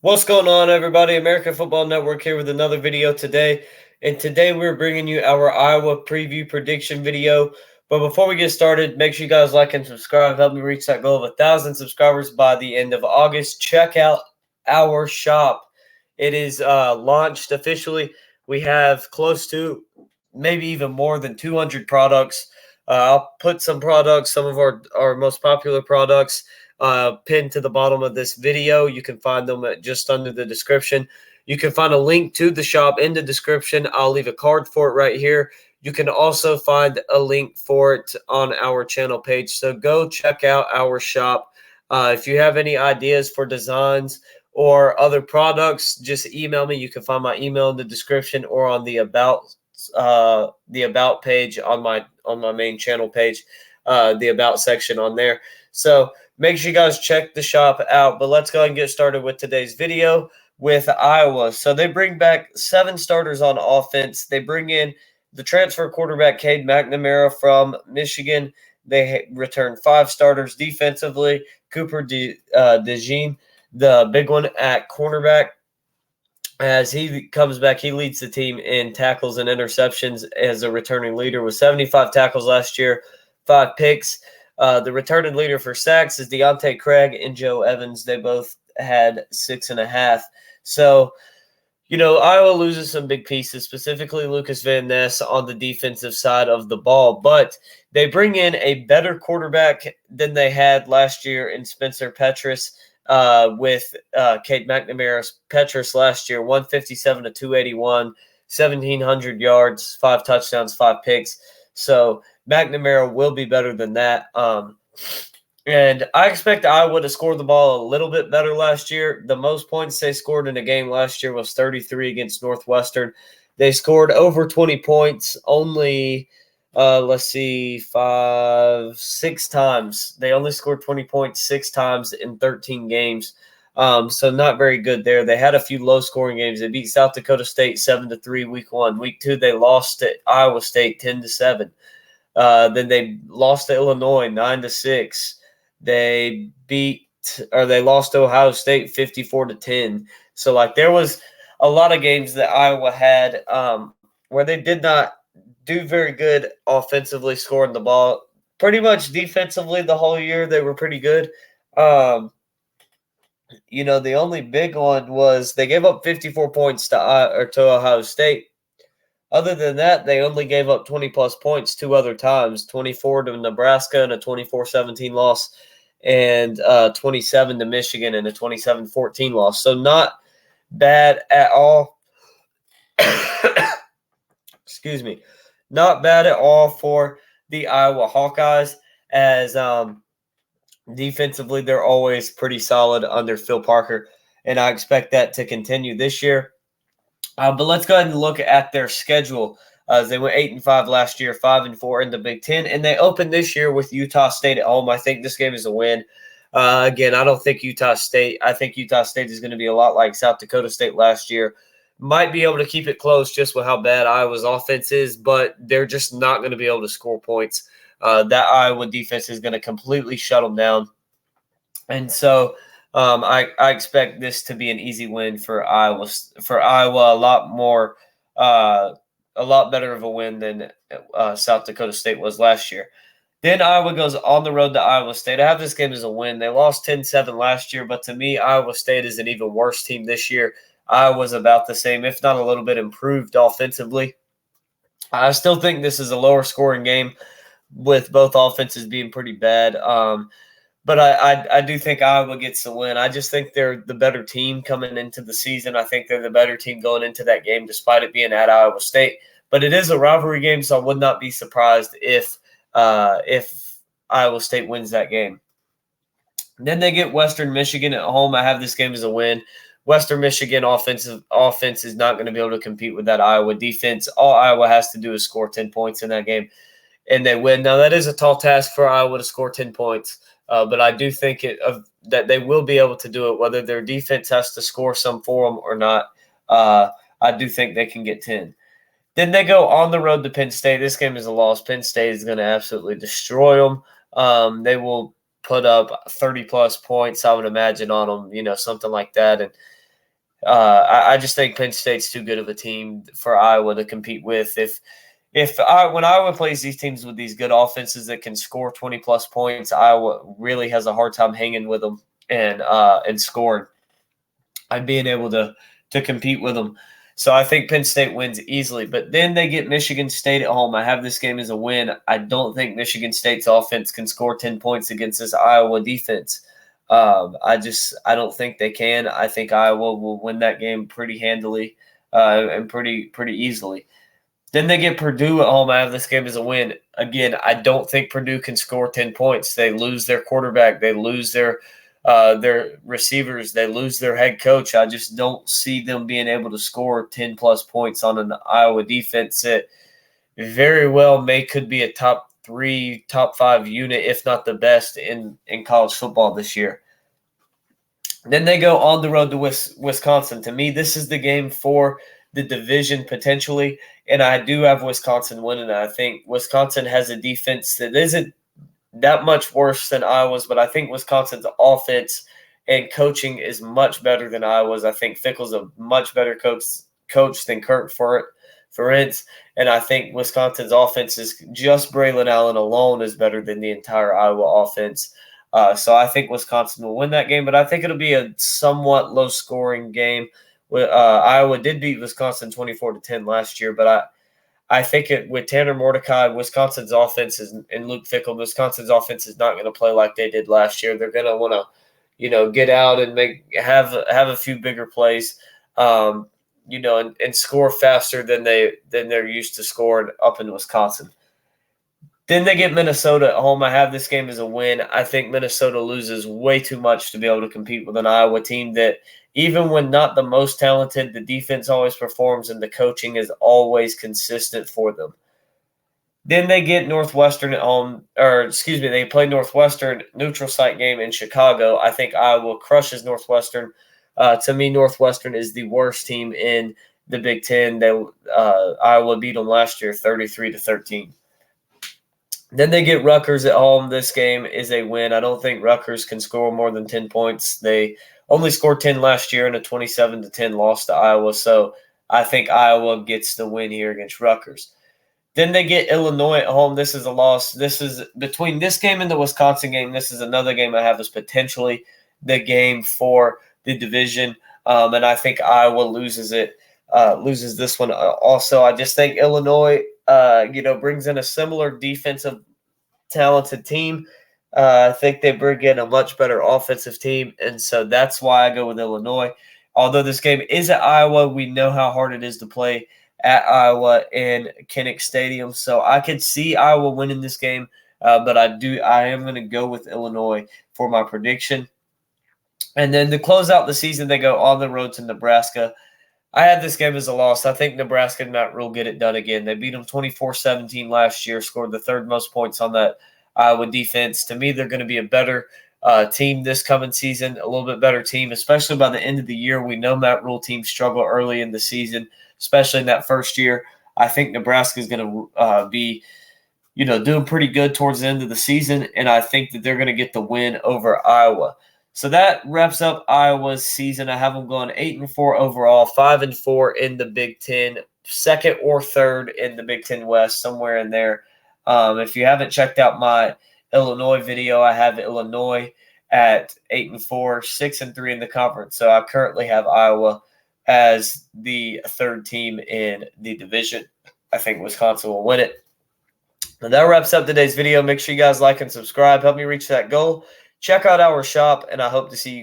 What's going on, everybody? American Football Network here with another video today. And today we're bringing you our Iowa preview prediction video. But before we get started, make sure you guys like and subscribe. Help me reach that goal of 1,000 subscribers by the end of August. Check out our shop. It is launched officially. We have close to maybe even more than 200 products. I'll put some products, some of our most popular products, pinned to the bottom of this video. You can find them just under the description. You can find a link to the shop in the description. I'll leave a card for it right here. You can also find a link for it on our channel page. So go check out our shop. If you have any ideas for designs or other products, just email me. You can find my email in the description or on the about page on my main channel page, the about section on there. So make sure you guys check the shop out. But let's go ahead and get started with today's video with Iowa. So they bring back 7 starters on offense. They bring in the transfer quarterback Cade McNamara from Michigan. They return 5 starters defensively. Cooper DeJean, the big one at cornerback. As he comes back, he leads the team in tackles and interceptions as a returning leader with 75 tackles last year, 5 picks. The returning leader for sacks is Deontay Craig and Joe Evans. They both had 6.5. So, Iowa loses some big pieces, specifically Lucas Van Ness on the defensive side of the ball. But they bring in a better quarterback than they had last year in Spencer Petras. With Cade McNamara's Petras last year, 157 to 281, 1,700 yards, 5 touchdowns, 5 picks. So McNamara will be better than that. And I expect Iowa to score the ball a little bit better last year. The most points they scored in a game last year was 33 against Northwestern. They scored over 20 points only – 6 times. They only scored 20 points 6 times in 13 games. So not very good there. They had a few low scoring games. They beat South Dakota State 7-3 week 1. Week 2, they lost to Iowa State 10-7. Then they lost to Illinois 9-6. They lost to Ohio State 54-10. So there was a lot of games that Iowa had where they did not do very good offensively, scoring the ball. Pretty much defensively the whole year they were pretty good. The only big one was they gave up 54 points to Ohio State. Other than that, they only gave up 20-plus points 2 other times, 24 to Nebraska in a 24-17 loss, and 27 to Michigan in a 27-14 loss. So not bad at all. Excuse me. Not bad at all for the Iowa Hawkeyes, as defensively they're always pretty solid under Phil Parker, and I expect that to continue this year. But let's go ahead and look at their schedule. They went 8-5 last year, 5-4 in the Big Ten, and they opened this year with Utah State at home. I think this game is a win. Again, I don't think Utah State. I think Utah State is going to be a lot like South Dakota State last year. Might be able to keep it close just with how bad Iowa's offense is, but they're just not going to be able to score points. That Iowa defense is going to completely shut them down. And so I expect this to be an easy win for Iowa. For Iowa, a lot better of a win than South Dakota State was last year. Then Iowa goes on the road to Iowa State. I have this game as a win. They lost 10-7 last year, but to me, Iowa State is an even worse team this year. Iowa's about the same, if not a little bit improved offensively. I still think this is a lower scoring game with both offenses being pretty bad. But I do think Iowa gets the win. I just think they're the better team coming into the season. I think they're the better team going into that game, despite it being at Iowa State. But it is a rivalry game, so I would not be surprised if Iowa State wins that game. Then they get Western Michigan at home. I have this game as a win. Western Michigan offense is not going to be able to compete with that Iowa defense. All Iowa has to do is score 10 points in that game, and they win. Now, that is a tall task for Iowa to score 10 points, but I do think that they will be able to do it, whether their defense has to score some for them or not. I do think they can get 10. Then they go on the road to Penn State. This game is a loss. Penn State is going to absolutely destroy them. They will put up 30-plus points, I would imagine, on them, something like that. And I just think Penn State's too good of a team for Iowa to compete with. When Iowa plays these teams with these good offenses that can score 20-plus points, Iowa really has a hard time hanging with them and scoring and being able to compete with them. So I think Penn State wins easily. But then they get Michigan State at home. I have this game as a win. I don't think Michigan State's offense can score 10 points against this Iowa defense. I don't think they can. I think Iowa will win that game pretty handily and pretty easily. Then they get Purdue at home. I have this game as a win. Again, I don't think Purdue can score 10 points. They lose their quarterback. They lose their receivers. They lose their head coach. I just don't see them being able to score 10-plus points on an Iowa defense that very well could be a top 3, top 5 unit, if not the best in college football this year. Then they go on the road to Wisconsin. To me, this is the game for the division potentially, and I do have Wisconsin winning. I think Wisconsin has a defense that isn't that much worse than Iowa's, but I think Wisconsin's offense and coaching is much better than Iowa's. I think Fickell's a much better coach than Kirk Ferentz, and I think Wisconsin's offense is just Braylon Allen alone is better than the entire Iowa offense. So I think Wisconsin will win that game, but I think it'll be a somewhat low-scoring game. Iowa did beat Wisconsin 24-10 last year, but I think with Tanner Mordecai, Wisconsin's offense and Luke Fickell, Wisconsin's offense is not going to play like they did last year. They're going to want to, get out and have a few bigger plays, and score faster than they're used to scoring up in Wisconsin. Then they get Minnesota at home. I have this game as a win. I think Minnesota loses way too much to be able to compete with an Iowa team that, even when not the most talented, the defense always performs and the coaching is always consistent for them. Then they get Northwestern at home, they play Northwestern, neutral site game in Chicago. I think Iowa crushes Northwestern. To me, Northwestern is the worst team in the Big Ten. Iowa beat them last year 33-13. Then they get Rutgers at home. This game is a win. I don't think Rutgers can score more than 10 points. They only scored 10 last year in a 27-10 loss to Iowa. So I think Iowa gets the win here against Rutgers. Then they get Illinois at home. This is a loss. This is between this game and the Wisconsin game. This is another game I have as potentially the game for the division. And I think Iowa loses this one. Also, I just think Illinois, brings in a similar defensive talented team. I think they bring in a much better offensive team, and so that's why I go with Illinois. Although this game is at Iowa, we know how hard it is to play at Iowa in Kinnick Stadium, so I could see Iowa winning this game, but I am going to go with Illinois for my prediction. And then to close out the season, they go on the road to Nebraska. I had this game as a loss. I think Nebraska did not real get it done again. They beat them 24-17 last year, scored the third most points on that Iowa defense. To me, they're going to be a better team this coming season, a little bit better team, especially by the end of the year. We know Matt Rule teams struggle early in the season, especially in that first year. I think Nebraska is going to be, doing pretty good towards the end of the season, and I think that they're going to get the win over Iowa. So that wraps up Iowa's season. I have them going 8-4 overall, 5-4 in the Big Ten, second or third in the Big Ten West, somewhere in there. If you haven't checked out my Illinois video, I have Illinois at 8-4, 6-3 in the conference. So I currently have Iowa as the third team in the division. I think Wisconsin will win it. And that wraps up today's video. Make sure you guys like and subscribe. Help me reach that goal. Check out our shop, and I hope to see you